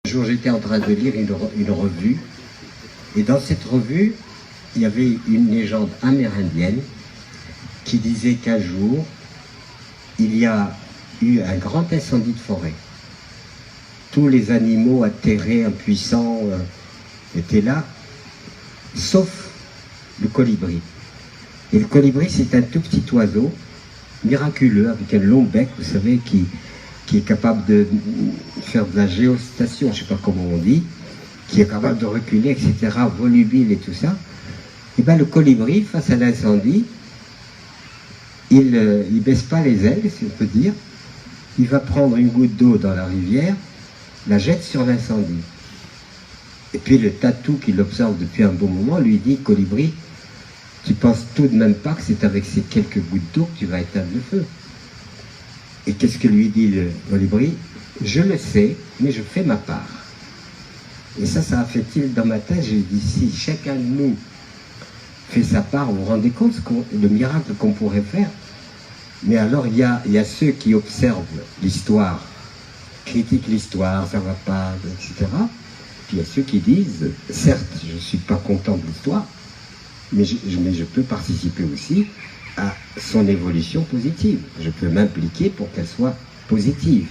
Un jour, j'étais en train de lire une revue, et dans cette revue, il y avait une légende amérindienne qui disait qu'un jour, il y a eu un grand incendie de forêt. Tous les animaux atterrés, impuissants, étaient là, sauf le colibri. Et le colibri, c'est un tout petit oiseau, miraculeux, avec un long bec, vous savez, qui est capable de faire de la géostation, je ne sais pas comment on dit, qui est capable de reculer, etc., volubile et tout ça. Et bien le colibri, face à l'incendie, il ne baisse pas les ailes, si on peut dire. Il va prendre une goutte d'eau dans la rivière, la jette sur l'incendie. Et puis le tatou qui l'observe depuis un bon moment lui dit, colibri, tu penses tout de même pas que c'est avec ces quelques gouttes d'eau que tu vas éteindre le feu. Et qu'est-ce que lui dit le colibri? Je le sais, mais je fais ma part. Et ça a fait tilt dans ma tête. J'ai dit, si chacun de nous fait sa part, vous vous rendez compte le miracle qu'on pourrait faire? Mais alors, il y a ceux qui observent l'histoire, critiquent l'histoire, ça va pas, etc. Puis il y a ceux qui disent, certes, je ne suis pas content de l'histoire, mais je peux participer aussi à son évolution positive. Je peux m'impliquer pour qu'elle soit positive.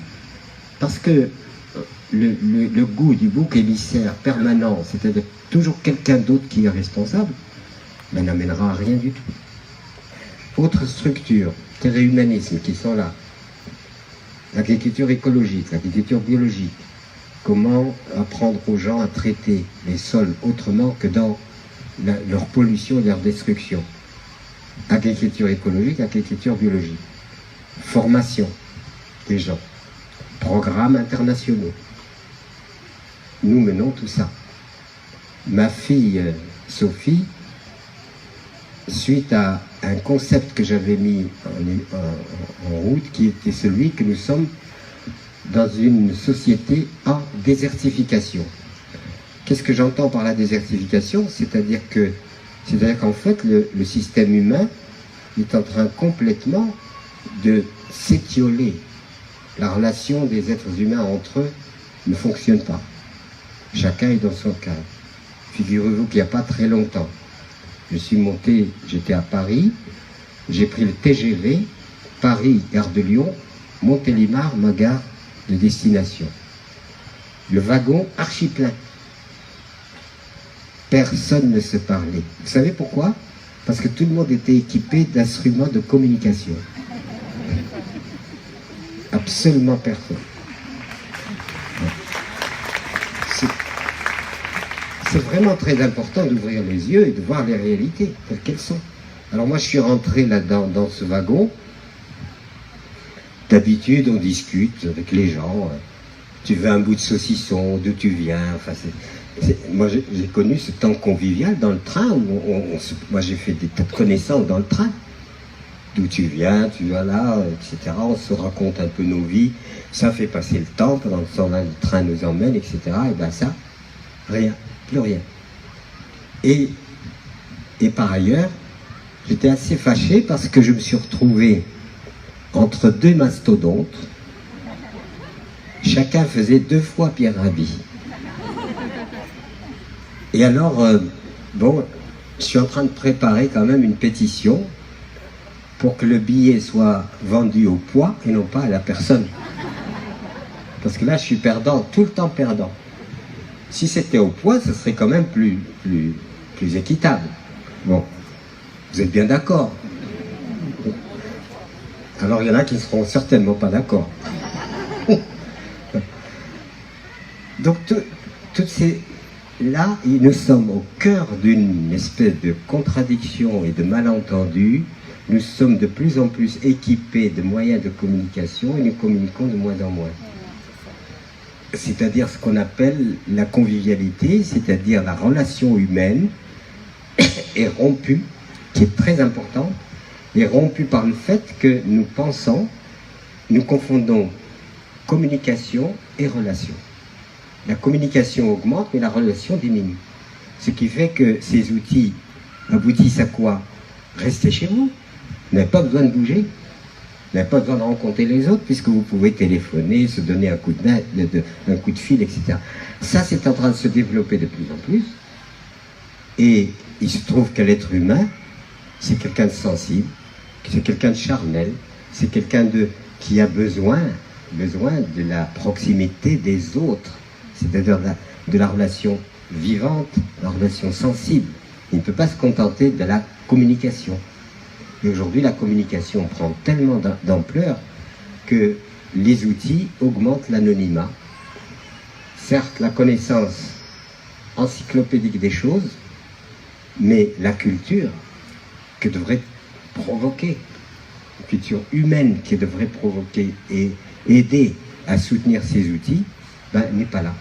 Parce que le goût du bouc émissaire permanent, c'est-à-dire toujours quelqu'un d'autre qui est responsable, ben, n'amènera à rien du tout. Autre structure, humanisme qui sont là. L'agriculture écologique, l'agriculture biologique. Comment apprendre aux gens à traiter les sols autrement que dans leur pollution et leur destruction. Agriculture écologique, agriculture biologique. Formation des gens. Programmes internationaux. Nous menons tout ça. Ma fille Sophie, suite à un concept que j'avais mis en route, qui était celui que nous sommes dans une société en désertification. Qu'est-ce que j'entends par la désertification? C'est-à-dire qu'en fait, le système humain est en train complètement de s'étioler. La relation des êtres humains entre eux ne fonctionne pas. Chacun est dans son cadre. Figurez-vous qu'il n'y a pas très longtemps, j'étais à Paris, j'ai pris le TGV, Paris, gare de Lyon, Montélimar, ma gare de destination. Le wagon archi plein. Personne ne se parlait. Vous savez pourquoi? Parce que tout le monde était équipé d'instruments de communication. Absolument personne. C'est vraiment très important d'ouvrir les yeux et de voir les réalités telles qu'elles sont. Alors moi je suis rentré là-dedans, dans ce wagon. D'habitude on discute avec les gens. Tu veux un bout de saucisson, d'où tu viens, enfin moi j'ai connu ce temps convivial dans le train où moi j'ai fait des tas de connaissances dans le train. D'où tu viens, tu vas là, etc. On se raconte un peu nos vies. Ça fait passer le temps. Pendant ce temps-là, le train nous emmène, etc. Et bien ça, rien, plus rien. Et par ailleurs, j'étais assez fâché parce que je me suis retrouvé entre deux mastodontes. Chacun faisait 2 fois Pierre Rabhi. Et alors, bon, je suis en train de préparer quand même une pétition pour que le billet soit vendu au poids et non pas à la personne. Parce que là, je suis perdant, tout le temps perdant. Si c'était au poids, ce serait quand même plus équitable. Bon, vous êtes bien d'accord? Alors, il y en a qui ne seront certainement pas d'accord. Donc, toutes ces... Là, nous sommes au cœur d'une espèce de contradiction et de malentendu. Nous sommes de plus en plus équipés de moyens de communication et nous communiquons de moins en moins. C'est-à-dire ce qu'on appelle la convivialité, c'est-à-dire la relation humaine est rompue, qui est très importante, est rompue par le fait que nous confondons communication et relation. La communication augmente, mais la relation diminue. Ce qui fait que ces outils aboutissent à quoi? Restez chez vous. Vous n'avez pas besoin de bouger. Vous n'avez pas besoin de rencontrer les autres puisque vous pouvez téléphoner, se donner un coup un coup de fil, etc. Ça, c'est en train de se développer de plus en plus. Et il se trouve que l'être humain, c'est quelqu'un de sensible, c'est quelqu'un de charnel, c'est quelqu'un qui a besoin de la proximité des autres, c'est-à-dire de la relation vivante, la relation sensible. Il ne peut pas se contenter de la communication. Et aujourd'hui, la communication prend tellement d'ampleur que les outils augmentent l'anonymat. Certes, la connaissance encyclopédique des choses, mais la culture que devrait provoquer, la culture humaine qui devrait provoquer et aider à soutenir ces outils, n'est pas là.